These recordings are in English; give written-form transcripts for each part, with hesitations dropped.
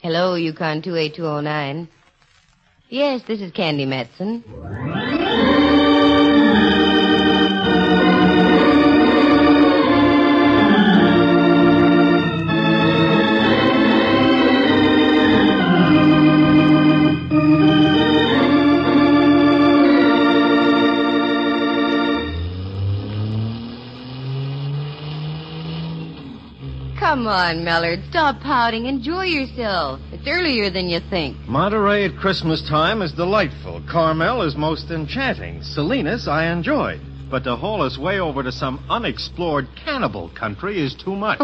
Hello, Yukon 28209. Yes, this is Candy Matson. Come on, Mellard. Stop pouting. Enjoy yourself. It's earlier than you think. Monterey at Christmas time is delightful. Carmel is most enchanting. Salinas I enjoyed. But to haul us way over to some unexplored cannibal country is too much.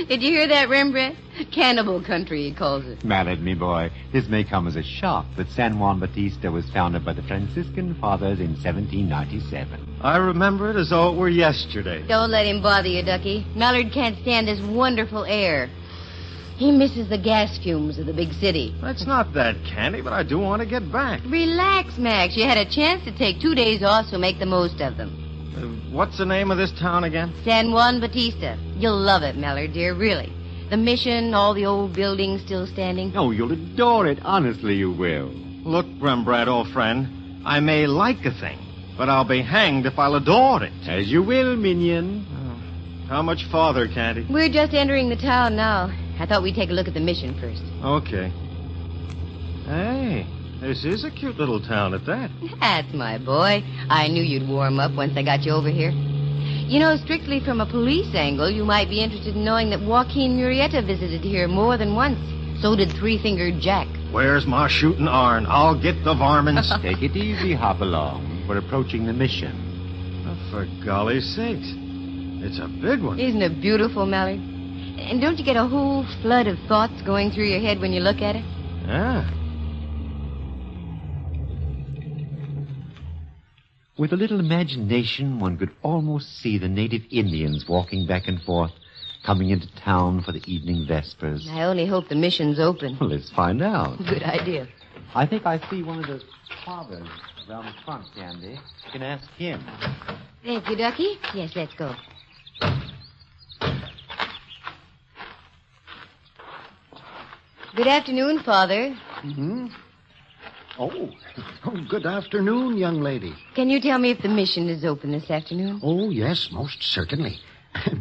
Did you hear that, Rembrandt? Cannibal country, he calls it. Mallard, me boy, this may come as a shock, but San Juan Bautista was founded by the Franciscan Fathers in 1797. I remember it as though it were yesterday. Don't let him bother you, Ducky. Mallard can't stand this wonderful air. He misses the gas fumes of the big city. That's not that, Candy, but I do want to get back. Relax, Max. You had a chance to take 2 days off, so make the most of them. What's the name of this town again? San Juan Bautista. You'll love it, Mellard, dear, really. The mission, all the old buildings still standing. Oh, you'll adore it. Honestly, you will. Look, Rembrandt, old friend, I may like a thing, but I'll be hanged if I'll adore it. As you will, minion. How much farther, Candy? We're just entering the town now. I thought we'd take a look at the mission first. Okay. Hey, this is a cute little town at that. That's my boy. I knew you'd warm up once I got you over here. You know, strictly from a police angle, you might be interested in knowing that Joaquin Murrieta visited here more than once. So did Three-Fingered Jack. Where's my shooting iron? I'll get the varmints. Take it easy, hop along. We're approaching the mission. Oh, for golly's sakes. It's a big one. Isn't it beautiful, Mallard? And don't you get a whole flood of thoughts going through your head when you look at it? Yeah. With a little imagination, one could almost see the native Indians walking back and forth, coming into town for the evening vespers. I only hope the mission's open. Well, let's find out. Good idea. I think I see one of those fathers around the front, Candy. You can ask him. Thank you, Ducky. Yes, let's go. Good afternoon, Father. Mm-hmm. Oh, good afternoon, young lady. Can you tell me if the mission is open this afternoon? Oh, yes, most certainly.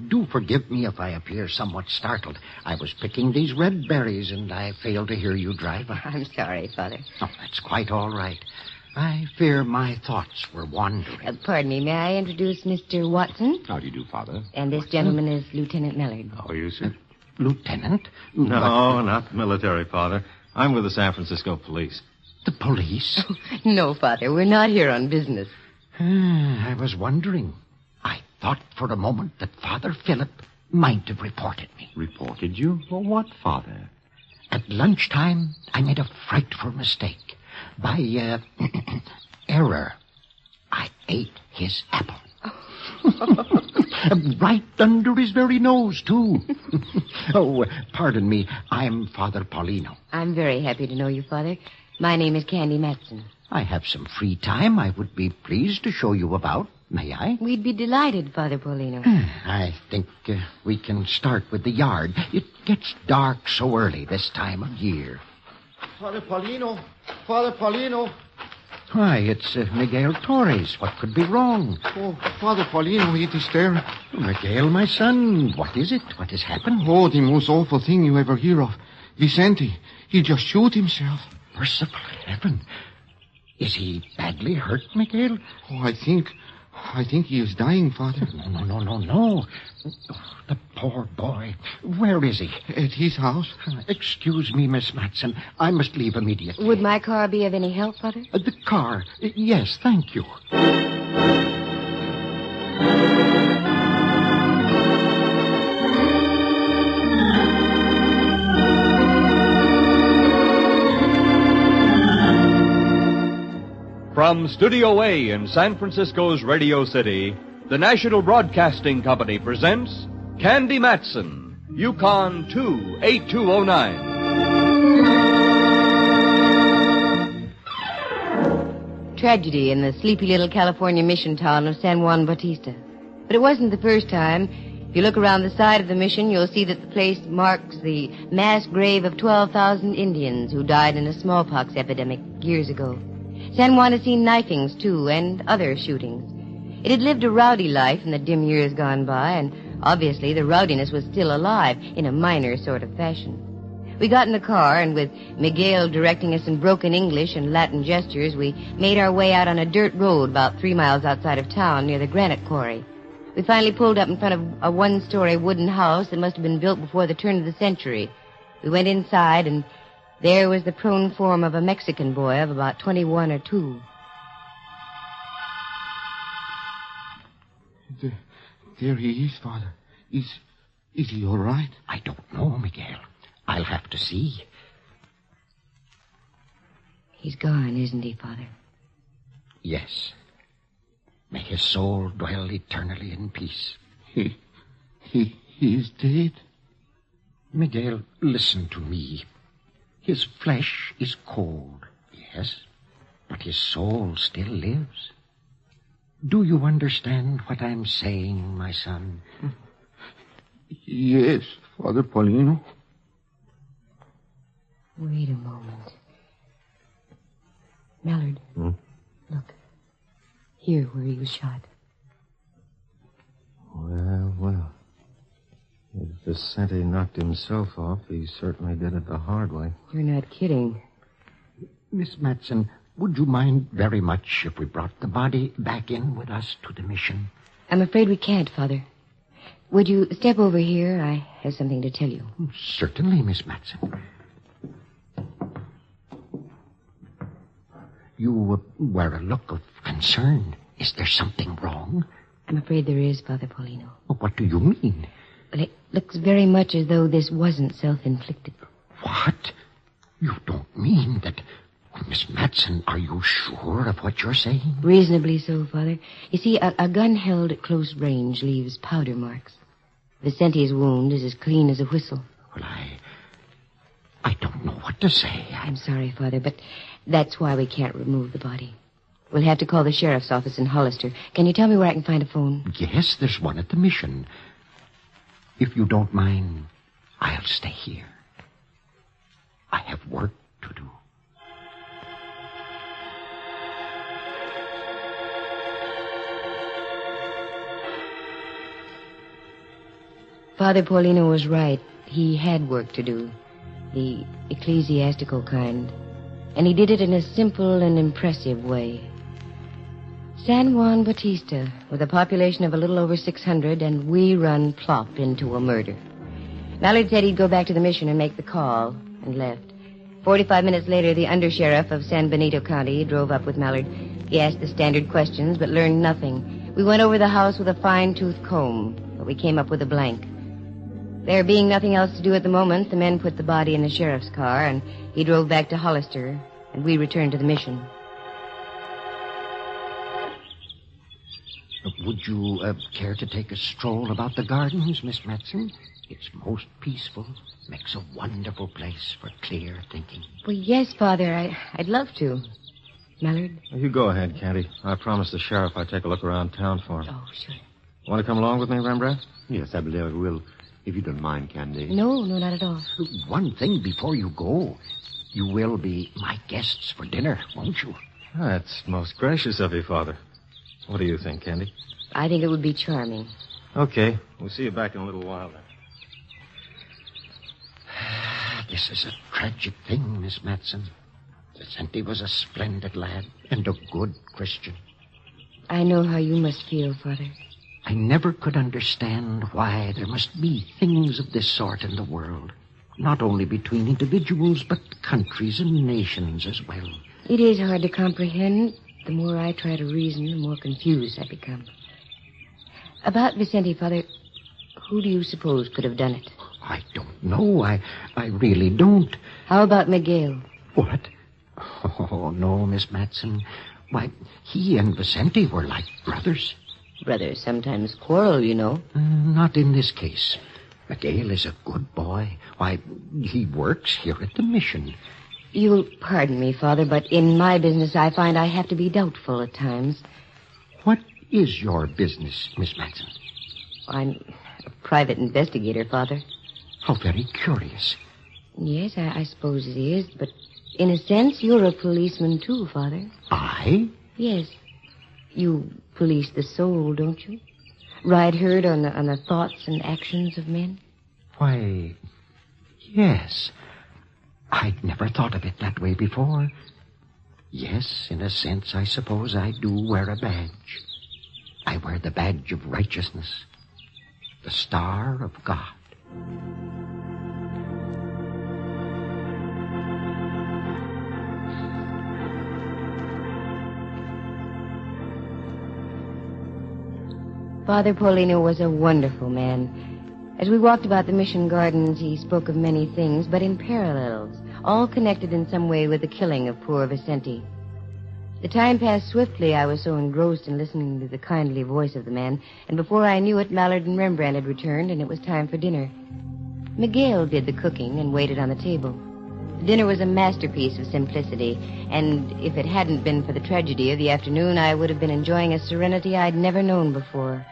Do forgive me if I appear somewhat startled. I was picking these red berries, and I failed to hear you drive by. I'm sorry, Father. Oh, that's quite all right. I fear my thoughts were wandering. Pardon me, may I introduce Mr. Watson? How do you do, Father? And this gentleman is Lieutenant Mellard. How are you, sir? Lieutenant? No, not military, Father. I'm with the San Francisco police. The police? No, Father, we're not here on business. I was wondering. I thought for a moment that Father Philip might have reported me. Reported you? For what, Father? At lunchtime, I made a frightful mistake. By, error, I ate his apple. Right under his very nose, too. Oh, pardon me. I'm Father Paulino. I'm very happy to know you, Father. My name is Candy Matson. I have some free time. I would be pleased to show you about. May I? We'd be delighted, Father Paulino. I think we can start with the yard. It gets dark so early this time of year. Father Paulino. Father Paulino. Why, it's Miguel Torres. What could be wrong? Oh, Father Paulino, it is there. Miguel, my son, what is it? What has happened? Oh, the most awful thing you ever hear of. Vicente, he just shoot himself. Merciful heaven. Is he badly hurt, Miguel? Oh, I think he is dying, Father. No. The poor boy. Where is he? At his house. Excuse me, Miss Matson. I must leave immediately. Would my car be of any help, Father? The car. Yes, thank you. From Studio A in San Francisco's Radio City, the National Broadcasting Company presents Candy Matson, Yukon 28209. Tragedy in the sleepy little California mission town of San Juan Bautista. But it wasn't the first time. If you look around the side of the mission, you'll see that the place marks the mass grave of 12,000 Indians who died in a smallpox epidemic years ago. San Juan has seen knifings, too, and other shootings. It had lived a rowdy life in the dim years gone by, and obviously the rowdiness was still alive in a minor sort of fashion. We got in the car, and with Miguel directing us in broken English and Latin gestures, we made our way out on a dirt road about 3 miles outside of town near the granite quarry. We finally pulled up in front of a one-story wooden house that must have been built before the turn of the century. We went inside, and there was the prone form of a Mexican boy of about 21 or 2. There he is, Father. Is he all right? I don't know, Miguel. I'll have to see. He's gone, isn't he, Father? Yes. May his soul dwell eternally in peace. He is dead? Miguel, listen to me. His flesh is cold, yes, but his soul still lives. Do you understand what I'm saying, my son? Yes, Father Paulino. Wait a moment. Mallard, look. Here where he was shot. Well. If Vicente knocked himself off, he certainly did it the hard way. You're not kidding. Miss Matson, would you mind very much if we brought the body back in with us to the mission? I'm afraid we can't, Father. Would you step over here? I have something to tell you. Certainly, Miss Matson. You wear a look of concern. Is there something wrong? I'm afraid there is, Father Paulino. What do you mean? Well, it looks very much as though this wasn't self-inflicted. What? You don't mean that... Miss Matson, are you sure of what you're saying? Reasonably so, Father. You see, a gun held at close range leaves powder marks. Vicente's wound is as clean as a whistle. Well, I don't know what to say. I'm sorry, Father, but that's why we can't remove the body. We'll have to call the sheriff's office in Hollister. Can you tell me where I can find a phone? Yes, there's one at the mission. If you don't mind, I'll stay here. I have work to do. Father Paulino was right. He had work to do. The ecclesiastical kind. And he did it in a simple and impressive way. San Juan Bautista, with a population of a little over 600, and we run plop into a murder. Mallard said he'd go back to the mission and make the call, and left. 45 minutes later, the undersheriff of San Benito County drove up with Mallard. He asked the standard questions, but learned nothing. We went over the house with a fine-tooth comb, but we came up with a blank. There being nothing else to do at the moment, the men put the body in the sheriff's car, and he drove back to Hollister, and we returned to the mission. Would you care to take a stroll about the gardens, Miss Matson? It's most peaceful. Makes a wonderful place for clear thinking. Well, yes, Father, I'd love to. Mallard? You go ahead, Candy. I promised the sheriff I'd take a look around town for him. Oh, sure. Want to come along with me, Rembrandt? Yes, I believe I will, if you don't mind, Candy. No, not at all. One thing before you go. You will be my guests for dinner, won't you? That's most gracious of you, Father. What do you think, Candy? I think it would be charming. Okay. We'll see you back in a little while, then. This is a tragic thing, Miss Matson. Vicente was a splendid lad and a good Christian. I know how you must feel, Father. I never could understand why there must be things of this sort in the world. Not only between individuals, but countries and nations as well. It is hard to comprehend. The more I try to reason, the more confused I become. About Vicente, Father, who do you suppose could have done it? I don't know. I really don't. How about Miguel? What? Oh, no, Miss Matson. Why, he and Vicente were like brothers. Brothers sometimes quarrel, you know. Not in this case. Miguel is a good boy. Why, he works here at the mission. You'll pardon me, Father, but in my business I find I have to be doubtful at times. What is your business, Miss Matson? I'm a private investigator, Father. How very curious. Yes, I suppose it is, but in a sense, you're a policeman too, Father. I? Yes. You police the soul, don't you? Ride herd on the thoughts and actions of men? Why, yes. I'd never thought of it that way before. Yes, in a sense, I suppose I do wear a badge. I wear the badge of righteousness, the star of God. Father Paulino was a wonderful man. As we walked about the mission gardens, he spoke of many things, but in parallels, all connected in some way with the killing of poor Vicente. The time passed swiftly. I was so engrossed in listening to the kindly voice of the man, and before I knew it, Mallard and Rembrandt had returned, and it was time for dinner. Miguel did the cooking and waited on the table. The dinner was a masterpiece of simplicity, and if it hadn't been for the tragedy of the afternoon, I would have been enjoying a serenity I'd never known before.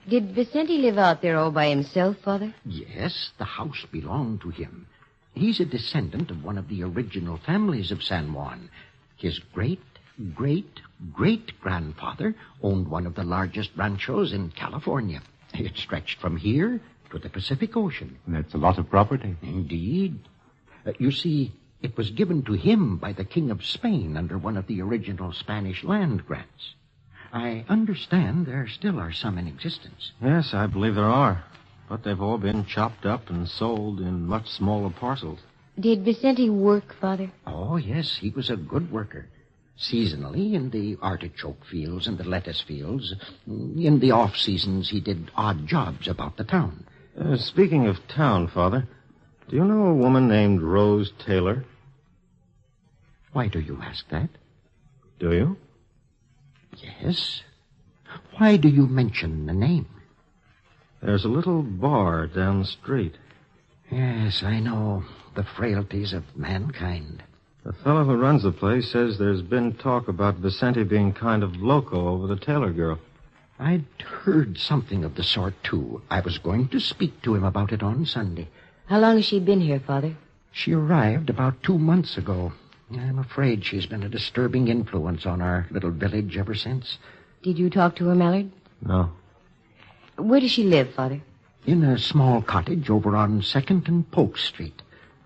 Did Vicente live out there all by himself, Father? Yes, the house belonged to him. He's a descendant of one of the original families of San Juan. His great-great-great-grandfather owned one of the largest ranchos in California. It stretched from here to the Pacific Ocean. That's a lot of property. Indeed. You see, it was given to him by the King of Spain under one of the original Spanish land grants. I understand there still are some in existence. Yes, I believe there are. But they've all been chopped up and sold in much smaller parcels. Did Vicente work, Father? Oh, yes, he was a good worker. Seasonally, in the artichoke fields and the lettuce fields. In the off-seasons, he did odd jobs about the town. Speaking of town, Father, do you know a woman named Rose Taylor? Why do you ask that? Do you? Yes. Why do you mention the name? There's a little bar down the street. Yes, I know. The frailties of mankind. The fellow who runs the place says there's been talk about Vicente being kind of loco over the Taylor girl. I'd heard something of the sort, too. I was going to speak to him about it on Sunday. How long has she been here, Father? She arrived about 2 months ago. I'm afraid she's been a disturbing influence on our little village ever since. Did you talk to her, Mallard? No. Where does she live, Father? In a small cottage over on 2nd and Polk Street.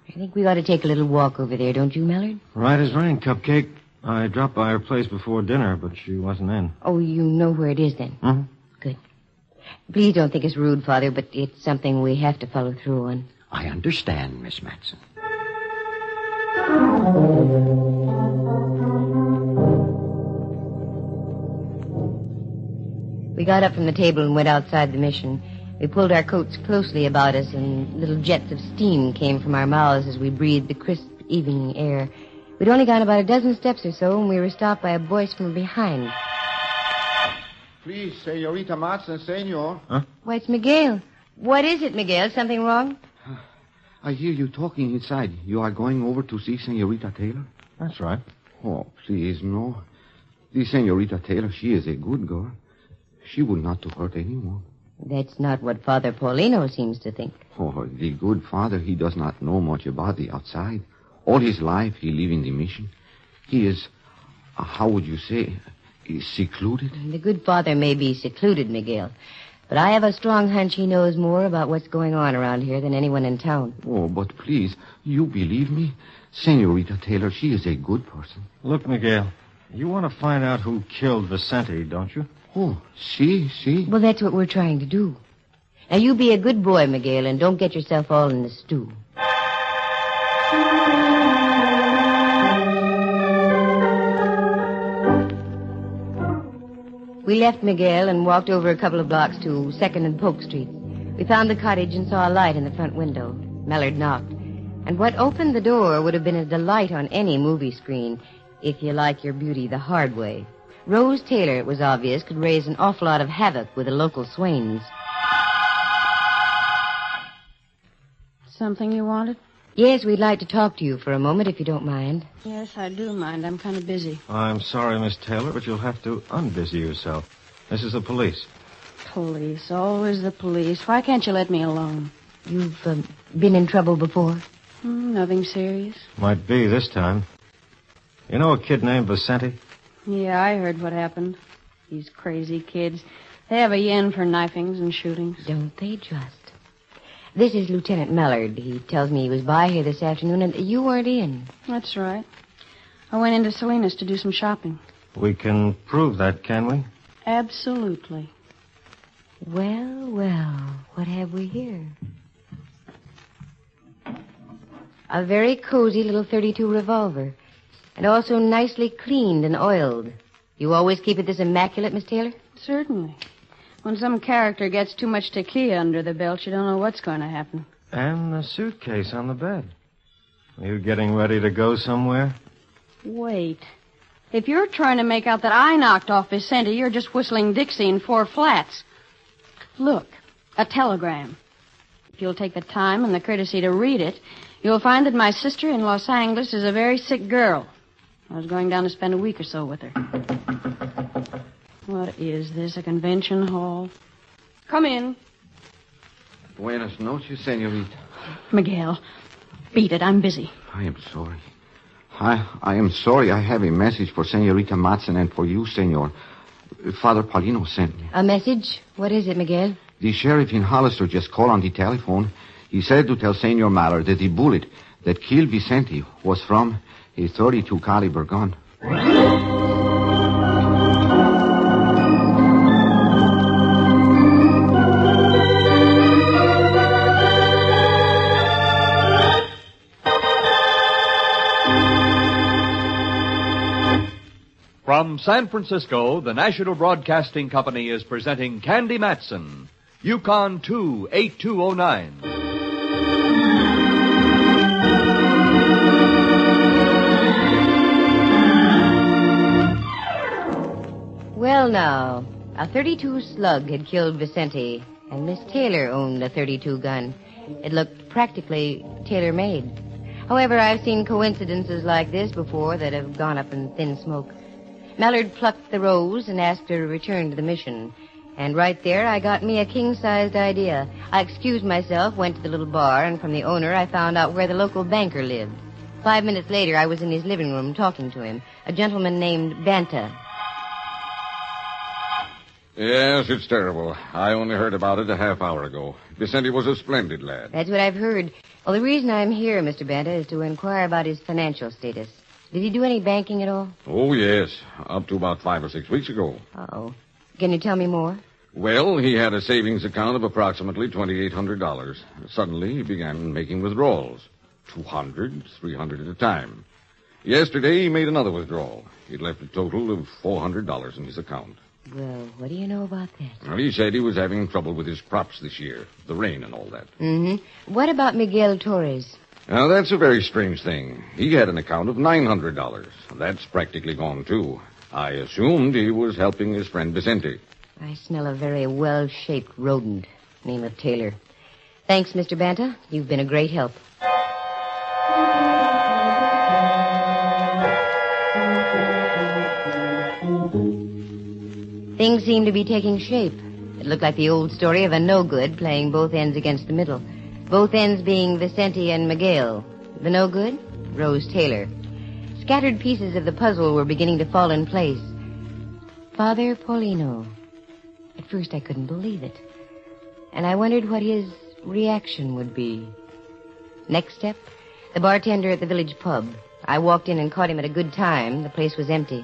I think we ought to take a little walk over there, don't you, Mallard? Right as rain, Cupcake. I dropped by her place before dinner, but she wasn't in. Oh, you know where it is, then? Mm-hmm. Good. Please don't think it's rude, Father, but it's something we have to follow through on. I understand, Miss Matson. We got up from the table and went outside the mission. We pulled our coats closely about us, and little jets of steam came from our mouths as we breathed the crisp evening air. We'd only gone about a dozen steps or so, and we were stopped by a voice from behind. Please, Senorita Matson, senor. Huh? Why, it's Miguel. What is it, Miguel? Something wrong? I hear you talking inside. You are going over to see Senorita Taylor? That's right. Oh, please, no. The Senorita Taylor, she is a good girl. She would not to hurt anyone. That's not what Father Paulino seems to think. Oh, the good father, he does not know much about the outside. All his life, he live in the mission. He is, how would you say, secluded? The good father may be secluded, Miguel. But I have a strong hunch he knows more about what's going on around here than anyone in town. Oh, but please, you believe me? Senorita Taylor, she is a good person. Look, Miguel, you want to find out who killed Vicente, don't you? Oh, see? Well, that's what we're trying to do. Now, you be a good boy, Miguel, and don't get yourself all in the stew. We left Miguel and walked over a couple of blocks to 2nd and Polk Street. We found the cottage and saw a light in the front window. Mallard knocked. And what opened the door would have been a delight on any movie screen, if you like your beauty the hard way. Rose Taylor, it was obvious, could raise an awful lot of havoc with the local swains. Something you wanted? Yes, we'd like to talk to you for a moment, if you don't mind. Yes, I do mind. I'm kind of busy. I'm sorry, Miss Taylor, but you'll have to unbusy yourself. This is the police. Police, always the police. Why can't you let me alone? You've been in trouble before? Nothing serious. Might be this time. You know a kid named Vicente? Yeah, I heard what happened. These crazy kids. They have a yen for knifings and shootings. Don't they just? This is Lieutenant Mallard. He tells me he was by here this afternoon and you weren't in. That's right. I went into Salinas to do some shopping. We can prove that, can we? Absolutely. Well, what have we here? A very cozy little .32 revolver. And also nicely cleaned and oiled. You always keep it this immaculate, Miss Taylor? Certainly. When some character gets too much tequila under the belt, you don't know what's going to happen. And the suitcase on the bed. Are you getting ready to go somewhere? Wait. If you're trying to make out that I knocked off Vicente, you're just whistling Dixie in 4 flats. Look, a telegram. If you'll take the time and the courtesy to read it, you'll find that my sister in Los Angeles is a very sick girl. I was going down to spend a week or so with her. What is this, a convention hall? Come in. Buenas noches, senorita. Miguel, beat it. I'm busy. I am sorry. I am sorry. I have a message for Senorita Matson and for you, senor. Father Paulino sent me. A message? What is it, Miguel? The sheriff in Hollister just called on the telephone. He said to tell Senor Mallard that the bullet that killed Vicente was from a .32 caliber gun. From San Francisco, the National Broadcasting Company is presenting Candy Matson, Yukon 28209. Well, now, a .32 slug had killed Vicente, and Miss Taylor owned a .32 gun. It looked practically tailor-made. However, I've seen coincidences like this before that have gone up in thin smoke. Mallard plucked the rose and asked her to return to the mission. And right there, I got me a king-sized idea. I excused myself, went to the little bar, and from the owner, I found out where the local banker lived. 5 minutes later, I was in his living room talking to him, a gentleman named Banta. Yes, it's terrible. I only heard about it a half hour ago. Vicente was a splendid lad. That's what I've heard. Well, the reason I'm here, Mr. Banta, is to inquire about his financial status. Did he do any banking at all? Oh, yes. Up to about 5 or 6 weeks ago. Uh-oh. Can you tell me more? Well, he had a savings account of approximately $2,800. Suddenly, he began making withdrawals. 200, 300 at a time. Yesterday, he made another withdrawal. He'd left a total of $400 in his account. Well, what do you know about that? Well, he said he was having trouble with his crops this year. The rain and all that. Mm-hmm. What about Miguel Torres? Now, that's a very strange thing. He had an account of $900. That's practically gone, too. I assumed he was helping his friend Vicente. I smell a very well-shaped rodent. Name of Taylor. Thanks, Mr. Banta. You've been a great help. Things seem to be taking shape. It looked like the old story of a no-good playing both ends against the middle. Both ends being Vicente and Miguel. The no-good? Rose Taylor. Scattered pieces of the puzzle were beginning to fall in place. Father Paulino. At first I couldn't believe it. And I wondered what his reaction would be. Next step, the bartender at the village pub. I walked in and caught him at a good time. The place was empty.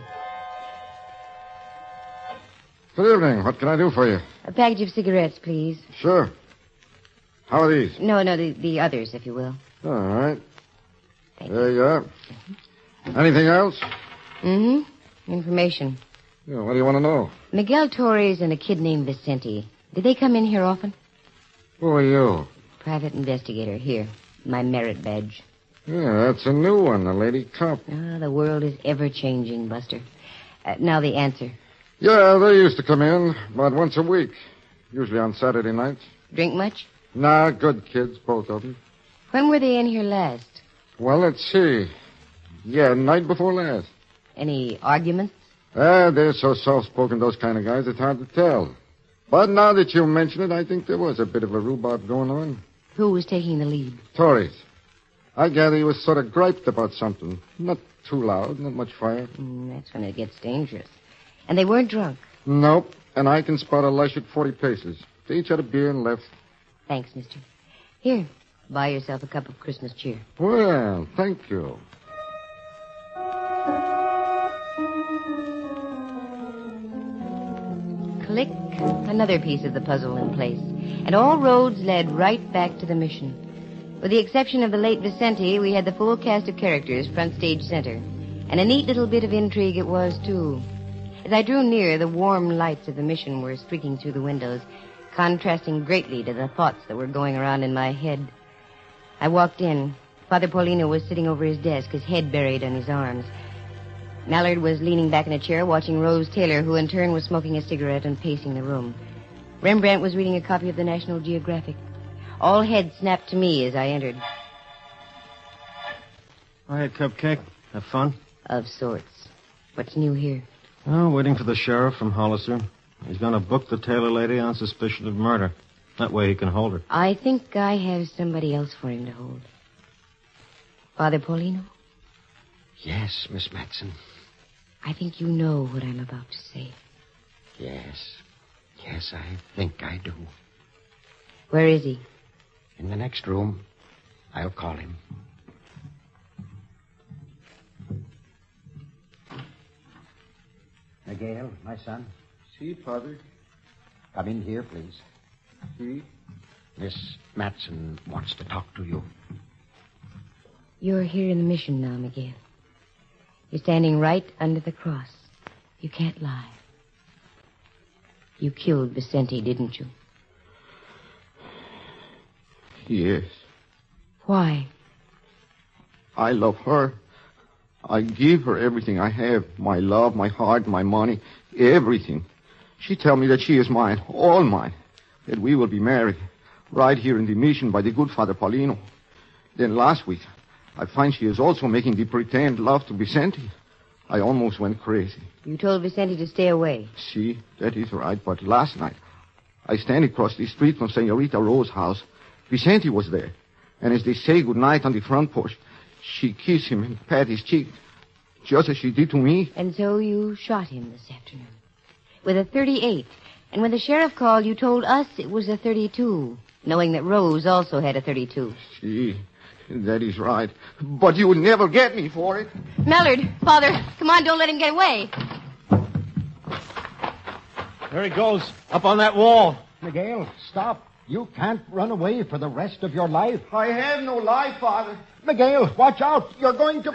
Good evening. What can I do for you? A package of cigarettes, please. Sure. How are these? No, the others, if you will. All right. Thank There you are. Anything else? Mm-hmm. Information. Yeah, what do you want to know? Miguel Torres and a kid named Vicente. Did they come in here often? Who are you? Private investigator. Here. My merit badge. Yeah, that's a new one, a lady cop. Ah, the world is ever-changing, Buster. Now the answer. Yeah, they used to come in about once a week. Usually on Saturday nights. Drink much? Nah, good kids, both of them. When were they in here last? Well, let's see. Yeah, night before last. Any arguments? They're so soft-spoken, those kind of guys, it's hard to tell. But now that you mention it, I think there was a bit of a rhubarb going on. Who was taking the lead? Torres. I gather he was sort of griped about something. Not too loud, not much fire. That's when it gets dangerous. And they weren't drunk. Nope. And I can spot a lush at 40 paces. They each had a beer and left. Thanks, mister. Here, buy yourself a cup of Christmas cheer. Well, thank you. Click, another piece of the puzzle in place. And all roads led right back to the mission. With the exception of the late Vicente, we had the full cast of characters front stage center. And a neat little bit of intrigue it was, too. As I drew near, the warm lights of the mission were streaking through the windows, contrasting greatly to the thoughts that were going around in my head. I walked in. Father Paulino was sitting over his desk, his head buried on his arms. Mallard was leaning back in a chair watching Rose Taylor, who in turn was smoking a cigarette and pacing the room. Rembrandt was reading a copy of the National Geographic. All heads snapped to me as I entered. Hi, Cupcake. Have fun? Of sorts. What's new here? Oh, waiting for the sheriff from Hollister. He's going to book the Taylor lady on suspicion of murder. That way he can hold her. I think I have somebody else for him to hold. Father Paulino? Yes, Miss Matson. I think you know what I'm about to say. Yes. Yes, I think I do. Where is he? In the next room. I'll call him. Miguel, my son. Si, Padre. Come in here, please. Si. Miss Matson wants to talk to you. You're here in the mission now, Miguel. You're standing right under the cross. You can't lie. You killed Vicente, didn't you? Yes. Why? I love her. I give her everything I have. My love, my heart, my money, everything. She tell me that she is mine, all mine. That we will be married right here in the mission by the good Father Paulino. Then last week, I find she is also making the pretend love to Vicente. I almost went crazy. You told Vicente to stay away. See, that is right. But last night, I stand across the street from Senorita Rose's house. Vicente was there. And as they say goodnight on the front porch, she kissed him and pat his cheek, just as she did to me. And so you shot him this afternoon. With a .38. And when the sheriff called, you told us it was a .32, knowing that Rose also had a .32. See, that is right. But you will never get me for it. Mallard, Father, come on, don't let him get away. There he goes, up on that wall. Miguel, stop. You can't run away for the rest of your life. I have no life, Father. Miguel, watch out. You're going to...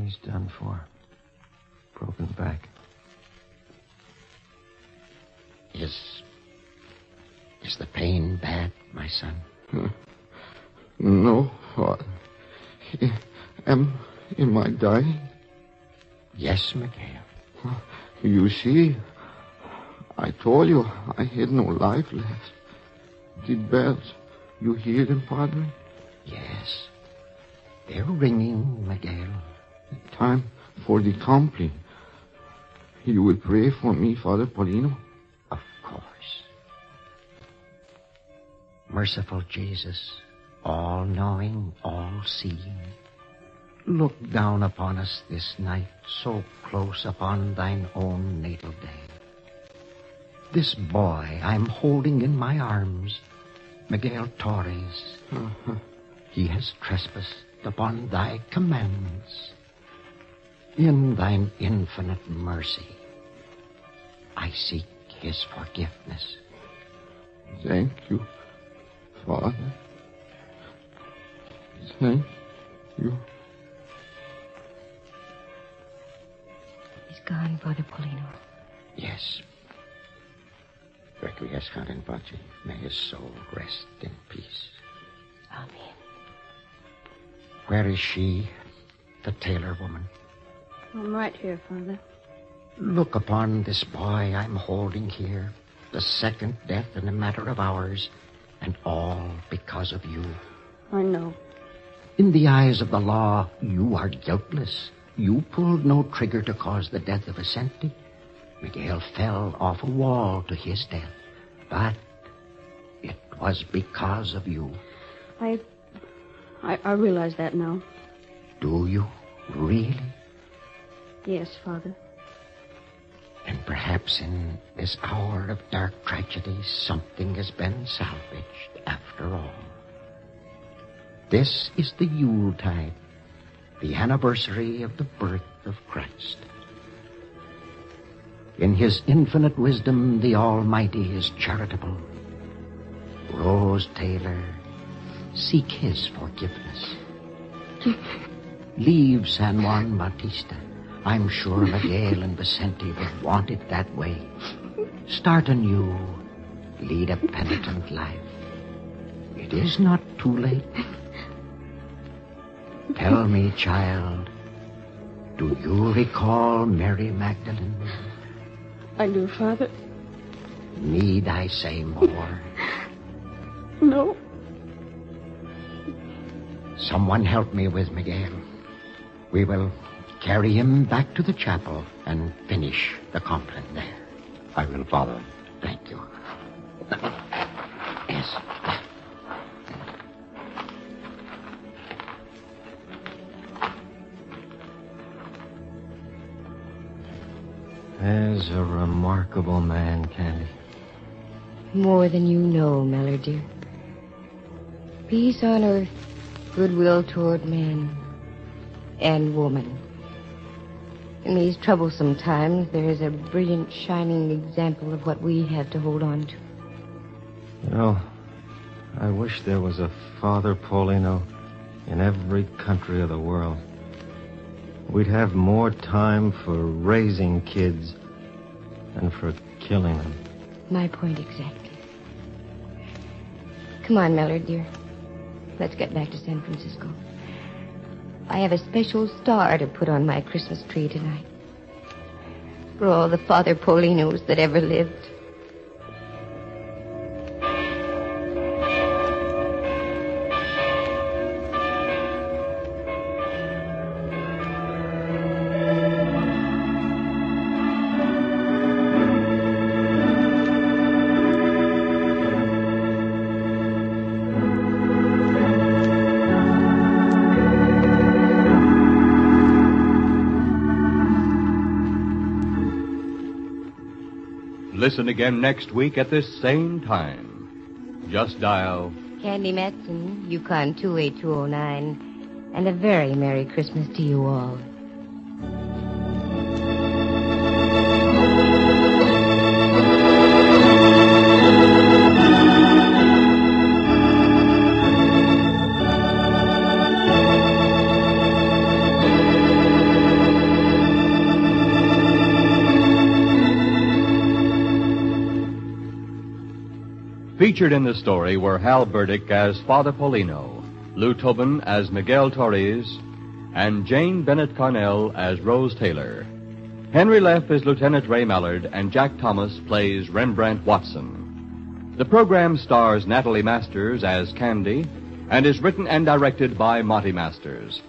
He's done for. Broken back. Is the pain bad, my son? No, Father. Am I dying? Yes, Miguel. You see, I told you I had no life left. The bells, you hear them, Padre? Yes. They're ringing, Miguel. Time for the compline. You will pray for me, Father Paulino? Of course. Merciful Jesus, all-knowing, all-seeing, look down upon us this night, so close upon thine own natal day. This boy I'm holding in my arms, Miguel Torres, he has trespassed upon thy commandments. In thine infinite mercy, I seek his forgiveness. Thank you, Father. Thank you. He's gone, Father Paulino. Yes. Requiescat in pace. May his soul rest in peace. Amen. Where is she, the Taylor woman? I'm right here, Father. Look upon this boy I'm holding here, the second death in a matter of hours, and all because of you. I know. In the eyes of the law, you are guiltless. You pulled no trigger to cause the death of Vicente. Miguel fell off a wall to his death. But it was because of you. I realize that now. Do you? Really? Yes, Father. And perhaps in this hour of dark tragedy, something has been salvaged after all. This is the Yuletide, the anniversary of the birth of Christ. In his infinite wisdom, the Almighty is charitable. Rose Taylor, seek his forgiveness. Leave San Juan Bautista. I'm sure Miguel and Vicente would want it that way. Start anew. Lead a penitent life. It is not too late. Tell me, child, do you recall Mary Magdalene? I do, Father. Need I say more? No. Someone help me with Miguel. We will carry him back to the chapel and finish the compliment there. I will, Father. Thank you. Yes. There's a remarkable man, Candy. More than you know, Mellor, dear. Peace on earth, goodwill toward man and woman. In these troublesome times, there is a brilliant, shining example of what we have to hold on to. You know, I wish there was a Father Paulino in every country of the world. We'd have more time for raising kids than for killing them. My point exactly. Come on, Mellor, dear. Let's get back to San Francisco. I have a special star to put on my Christmas tree tonight. For all the Father Paulinos that ever lived. Listen again next week at this same time. Just dial Candy Matson, Yukon 28209. And a very Merry Christmas to you all. Featured in the story were Hal Burdick as Father Paulino, Lou Tobin as Miguel Torres, and Jane Bennett Carnell as Rose Taylor. Henry Leff is Lieutenant Ray Mallard, and Jack Thomas plays Rembrandt Watson. The program stars Natalie Masters as Candy and is written and directed by Monty Masters.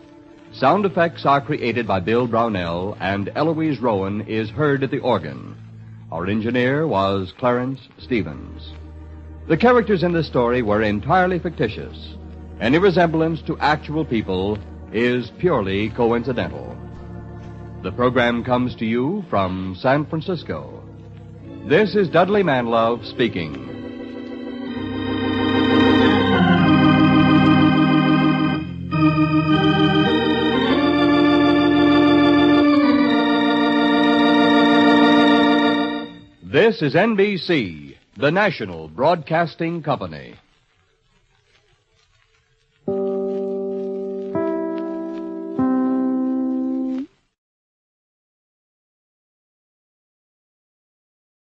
Sound effects are created by Bill Brownell, and Eloise Rowan is heard at the organ. Our engineer was Clarence Stevens. The characters in this story were entirely fictitious. Any resemblance to actual people is purely coincidental. The program comes to you from San Francisco. This is Dudley Manlove speaking. This is NBC, the national broadcasting company.